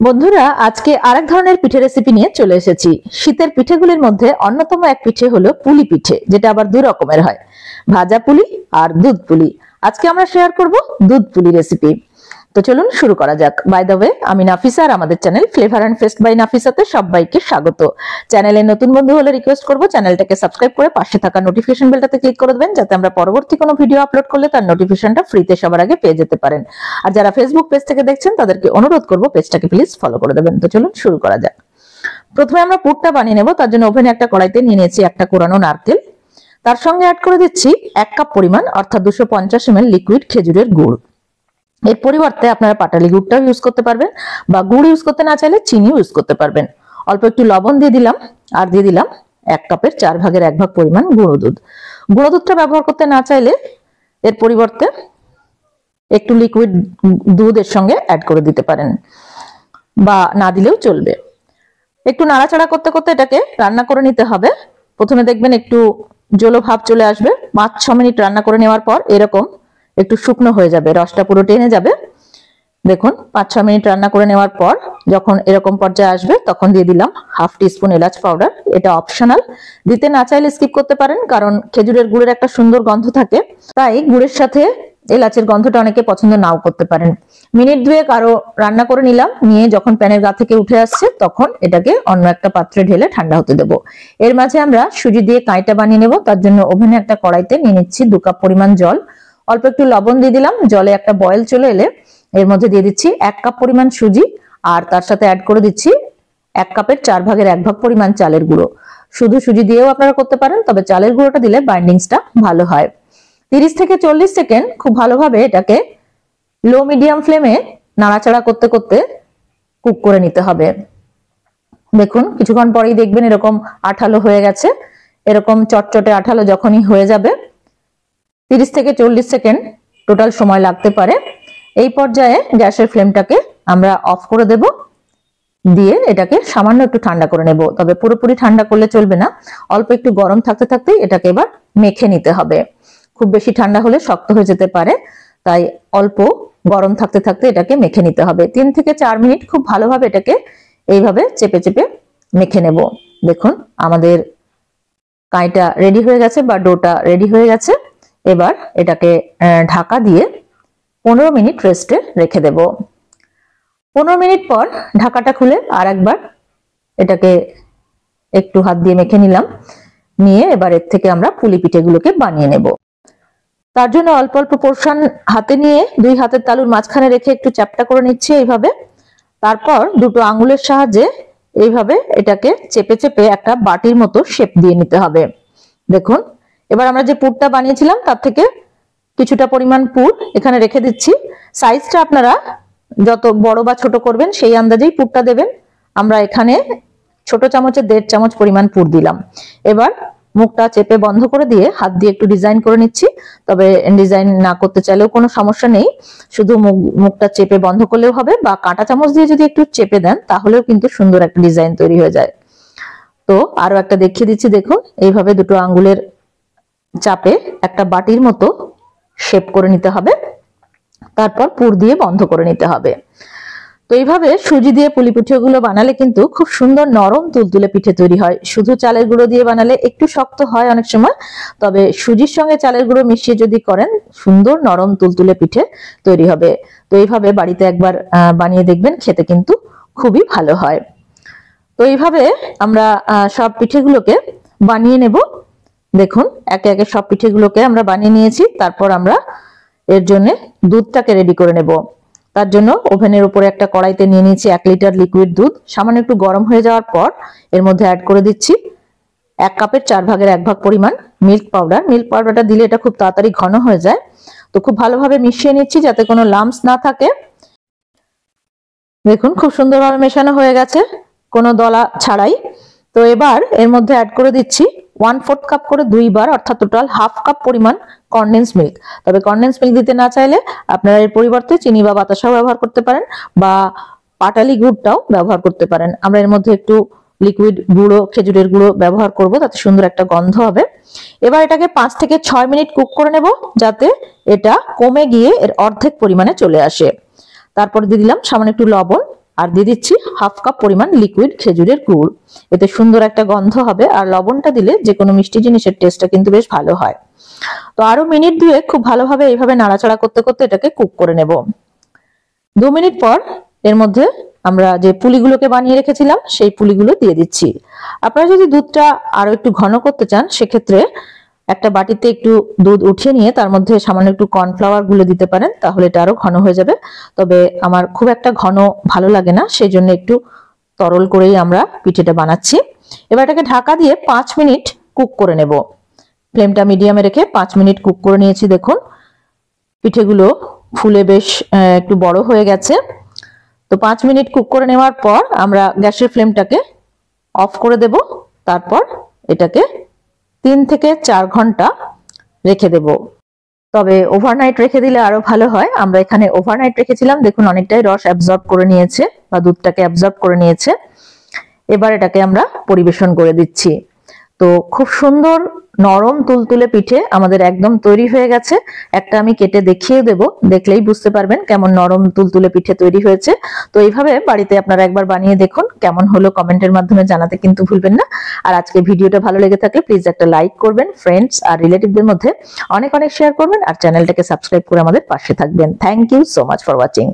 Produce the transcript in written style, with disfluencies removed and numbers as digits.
বন্ধুরা, আজকে আরেক ধরনের পিঠে রেসিপি নিয়ে চলে এসেছি। শীতের পিঠেগুলির মধ্যে অন্যতম এক পিঠে হলো পুলি পিঠে, যেটা আবার দুই রকমের হয়, ভাজা পুলি আর দুধ পুলি। আজকে আমরা শেয়ার করব দুধ পুলি রেসিপি। তো চলুন শুরু করা যাক। বাই দ্য ওয়ে, আমি নাফিসা আর আমাদের channel flavour and feast by নাফিসাতে সবাইকে স্বাগত। চ্যানেলে নতুন বন্ধু হলে রিকোয়েস্ট করব চ্যানেলটাকে সাবস্ক্রাইব করে পাশে থাকা নোটিফিকেশন বেলটাতে ক্লিক করে দেবেন, যাতে আমরা পরবর্তী কোনো ভিডিও আপলোড করলে তার নোটিফিকেশনটা ফ্রিতে সবার আগে পেয়ে যেতে পারেন। আর যারা ফেসবুক পেজ থেকে দেখছেন তাদেরকে অনুরোধ করব পেজটাকে প্লিজ ফলো করে দেবেন। তো চলুন শুরু করা যাক। প্রথমে আমরা পুরটা বানিয়ে নেব। তার জন্য ওভেনে একটা কড়াইতে নিয়ে নিয়েছি একটা কোরানো নারকেল। তার সঙ্গে অ্যাড করে দিচ্ছি 1 কাপ পরিমাণ অর্থাৎ 250 ml লিকুইড খেজুরের গুড়। এর পরিবর্তে আপনারা পাটালি গুড়টাও ইউজ করতে পারবেন, বা গুড় ইউজ করতে না চাইলে চিনিও ইউজ করতে পারবেন। অল্প একটু লবণ দিয়ে দিলাম, আর দিয়ে দিলাম 1 কাপের 4 ভাগের 1 ভাগ পরিমাণ গুঁড়ো দুধ। গুঁড়ো দুধটা ব্যবহার করতে না চাইলে এর পরিবর্তে একটু লিকুইড দুধ এর সঙ্গে অ্যাড করে দিতে পারেন, বা না দিলেও চলবে। একটু নাড়াচাড়া করতে করতে এটাকে রান্না করে নিতে হবে। প্রথমে দেখবেন একটু জলো ভাব চলে আসবে। 5-6 মিনিট রান্না করে নেওয়ার পর এরকম একটু শুকনো হয়ে যাবে, রসটা পুরো টেনে যাবে। দেখুন 5-6 মিনিট রান্না করে নেওয়ার পর যখন এরকম পর্যায়ে আসবে তখন দিয়ে দিলাম 1/2 টিস্পুন এলাচ পাউডার। এটা অপশনাল, দিতে না চাইলে স্কিপ করতে পারেন, কারণ খেজুরের গুড়ের একটা সুন্দর গন্ধ থাকে, তাই গুড়ের সাথে এলাচের গন্ধটা অনেকে পছন্দ নাও করতে পারেন। মিনিট 2 আরো রান্না করে নিলাম, নিয়ে যখন প্যানের গা থেকে উঠে আসছে তখন এটাকে অন্য একটা পাত্রে ঢেলে ঠান্ডা হতে দেব। এর মাঝে আমরা সুজি দিয়ে কাইটা বানিয়ে নেব। তার জন্য ওভেনে একটা কড়াইতে নিয়ে নিচ্ছি 2 কাপ পরিমাণ জল। অল্প একটু লবণ দিয়ে দিলাম। জলে একটা বয়েল চলে এলে এর মধ্যে দিয়ে দিচ্ছি 1 কাপ পরিমাণ সুজি, আর তার সাথে অ্যাড করে দিচ্ছি 1 কাপের 4 ভাগের 1 ভাগ পরিমাণ চালের গুঁড়ো। শুধু সুজি দিয়েও আপনারা করতে পারেন, তবে চালের গুঁড়োটা দিলে বাইন্ডিংসটা ভালো হয়। 30 থেকে 40 সেকেন্ড খুব ভালোভাবে এটাকে লো মিডিয়াম ফ্লেমে নাড়াচাড়া করতে করতে কুক করে নিতে হবে। দেখুন কিছুক্ষণ পরেই দেখবেন এরকম আঠালো হয়ে গেছে। এরকম চটচটে আঠালো যখনই হয়ে যাবে, 30 থেকে 40 সেকেন্ড টোটাল সময় লাগতে পারে। এই পর্যায়ে গ্যাসের ফ্লেমটাকে আমরা অফ করে দেব, দিয়ে এটাকে সামান্য একটু ঠান্ডা করে নেব। তবে পুরোপুরি ঠান্ডা করলে চলবে না, অল্প একটু গরম থাকতে থাকতে এটাকে এবার মেখে নিতে হবে। খুব বেশি ঠান্ডা হলে শক্ত হয়ে যেতে পারে, তাই অল্প গরম থাকতে থাকতে এটাকে মেখে নিতে হবে। 3 থেকে 4 মিনিট খুব ভালোভাবে এটাকে এইভাবে চেপে চেপে মেখে নেব। দেখুন আমাদের কাইটা রেডি হয়ে গেছে, বা ডোটা রেডি হয়ে গেছে। এবার এটাকে ঢাকা দিয়ে 15 মিনিট রেস্টে রেখে দেব। 15 মিনিট পর ঢাকাটা খুলে আর একবার এটাকে একটু হাত দিয়ে মেখে নিলাম, নিয়ে এবার এর থেকে আমরা পুলি পিঠেগুলোকে বানিয়ে নেব। তার জন্য অল্প অল্প পোরশন হাতে নিয়ে 2 হাতের তালুর মাঝখানে রেখে একটু চ্যাপটা করে নিচ্ছি এইভাবে। তারপর দুটো আঙ্গুলের সাহায্যে এইভাবে এটাকে চেপে চেপে একটা বাটির মতো শেপ দিয়ে নিতে হবে। দেখুন এবার আমরা যে পুরটা বানিয়েছিলাম তার থেকে কিছুটা পরিমাণ পুর এখানে রেখে দিচ্ছি। সাইজটা আপনারা যত বড় বা ছোট করবেন সেই আন্দাজেই পুরটা দেবেন। আমরা এখানে ছোট চামচে 1.5 চামচ পরিমাণ পুর দিলাম। এবার মুখটা চেপে বন্ধ করে দিয়ে হাত দিয়ে একটু ডিজাইন করে নিচ্ছি। তবে ডিজাইন না করতে চাইলেও কোনো সমস্যা নেই, শুধু মুখটা চেপে বন্ধ করলেও হবে, বা কাঁটা চামচ দিয়ে যদি একটু চেপে দেন তাহলেও কিন্তু সুন্দর একটা ডিজাইন তৈরি হয়ে যায়। তো আরো একটা দেখিয়ে দিচ্ছি। দেখুন এইভাবে দুটো আঙ্গুলের চাপে একটা বাটির মতো শেপ করে নিতে হবে, তারপর পুর দিয়ে বন্ধ করে নিতে হবে। তো এইভাবে সুজি দিয়ে পুলি পিঠেগুলো বানালে কিন্তু খুব সুন্দর নরম তুলতুলে পিঠে তৈরি হয়। শুধু চালের গুঁড়ো দিয়ে বানালে একটু শক্ত হয় অনেক সময়, তবে সুজির সঙ্গে চালের গুঁড়ো মিশিয়ে যদি করেন সুন্দর নরম তুলতুলে পিঠে তৈরি হবে। তো এইভাবে বাড়িতে একবার বানিয়ে দেখবেন, খেতে কিন্তু খুবই ভালো হয়। তো এইভাবে আমরা সব পিঠেগুলোকে বানিয়ে নেব। দেখুন একে একে সব পিঠেগুলোকে আমরা বানিয়ে নিয়েছি। তারপর আমরা এর জন্য দুধটাকে রেডি করে নেব। তার জন্য ওভেনের উপরে একটা কড়াইতে নিয়ে নিয়েছি 1 লিটার লিকুইড দুধ। সামান্য একটু গরম হয়ে যাওয়ার পর এর মধ্যে অ্যাড করে দিচ্ছি 1 কাপের 4 ভাগের 1 ভাগ পরিমাণ মিল্ক পাউডার। মিল্ক পাউডারটা দিলে এটা খুব তাড়াতাড়ি ঘন হয়ে যায়। তো খুব ভালোভাবে মিশিয়ে নিচ্ছি যাতে কোনো লাম্পস না থাকে। দেখুন খুব সুন্দরভাবে মেশানো হয়ে গেছে, কোনো দলা ছাড়াই। তো এবার এর মধ্যে অ্যাড করে দিচ্ছি 1/4 কাপ করে 2 বার, অর্থাৎ টোটাল 1/2 কাপ পরিমাণ কনডেন্স মিল্ক। তবে কনডেন্স মিল্ক দিতে না চাইলে আপনারা এর পরিবর্তে চিনি বা বাতাসাও ব্যবহার করতে পারেন, বা পাটালি গুড়টাও ব্যবহার করতে পারেন। আমরা এর মধ্যে একটু লিকুইড গুঁড়ো খেজুরের গুঁড়ো ব্যবহার করব, তাতে সুন্দর একটা গন্ধ হবে। এবার এটাকে 5 থেকে 6 মিনিট কুক করে নেব, যাতে এটা কমে গিয়ে এর অর্ধেক পরিমাণে চলে আসে। তারপর দিয়ে দিলাম সামান্য একটু লবণ, আর দিয়ে দিচ্ছি হাফ কাপ পরিমাণ লিকুইড খেজুরের গুড়। এতে সুন্দর একটা গন্ধ হবে, আর লবণটা দিলে যে কোনো মিষ্টি জিনিসের টেস্টটা কিন্তু বেশ ভালো হয়। তো আরো মিনিট 2 খুব ভালোভাবে এইভাবে নাড়াচাড়া করতে করতে এটাকে কুক করে নেব। 2 মিনিট পর এর মধ্যে আমরা যে পুলিগুলোকে বানিয়ে রেখেছিলাম সেই পুলিগুলো দিয়ে দিচ্ছি। আপনারা যদি দুধটা আরো একটু ঘন করতে চান সেক্ষেত্রে একটা বাটিতে একটু দুধ উঠিয়ে নিয়ে তার মধ্যে সামান্য একটু কর্নফ্লাওয়ার গুলে দিতে পারেন, তাহলে এটা আরো ঘন হয়ে যাবে। তবে আমার খুব একটা ঘন ভালো লাগে না, সেই জন্য একটু তরল করেই আমরা পিঠেটা বানাচ্ছি। এবার এটাকে ঢাকা দিয়ে 5 মিনিট কুক করে নেব। ফ্লেমটা মিডিয়ামে রেখে 5 মিনিট কুক করে নিয়েছি। দেখুন পিঠেগুলো ফুলে বেশ একটু বড় হয়ে গেছে। তো 5 মিনিট কুক করে নেওয়ার পর আমরা গ্যাসের ফ্লেমটাকে অফ করে দেব। তারপর এটাকে 3 থেকে 4 ঘন্টা রেখে দেব। তবে ওভারনাইট রেখে দিলে আরো ভালো হয়। আমরা এখানে ওভারনাইট রেখেছিলাম, দেখুন অনেকটাই রস অ্যাবজর্ব করে নিয়েছে বা দুধটাকে অ্যাবজর্ব করে নিয়েছে। এবার এটাকে আমরা পরিবেশন করে দিচ্ছি। তো খুব সুন্দর নরম তুলতুলে পিঠে আমাদের একদম তৈরি হয়ে গেছে। একটা আমি কেটে দেখিয়ে দেব, দেখলেই বুঝতে পারবেন কেমন নরম তুলতুলে পিঠে তৈরি হয়েছে। তো এইভাবে বাড়িতে আপনারা একবার বানিয়ে দেখুন, কেমন হলো কমেন্টের মাধ্যমে জানাতে কিন্তু ভুলবেন না। আর আজকে ভিডিওটা ভালো লেগে থাকলে প্লিজ একটা লাইক করবেন, ফ্রেন্ডস আর রিলেটিভদের মধ্যে অনেক অনেক শেয়ার করবেন, আর চ্যানেলটাকে সাবস্ক্রাইব করে আমাদের পাশে থাকবেন। Thank you so much for watching.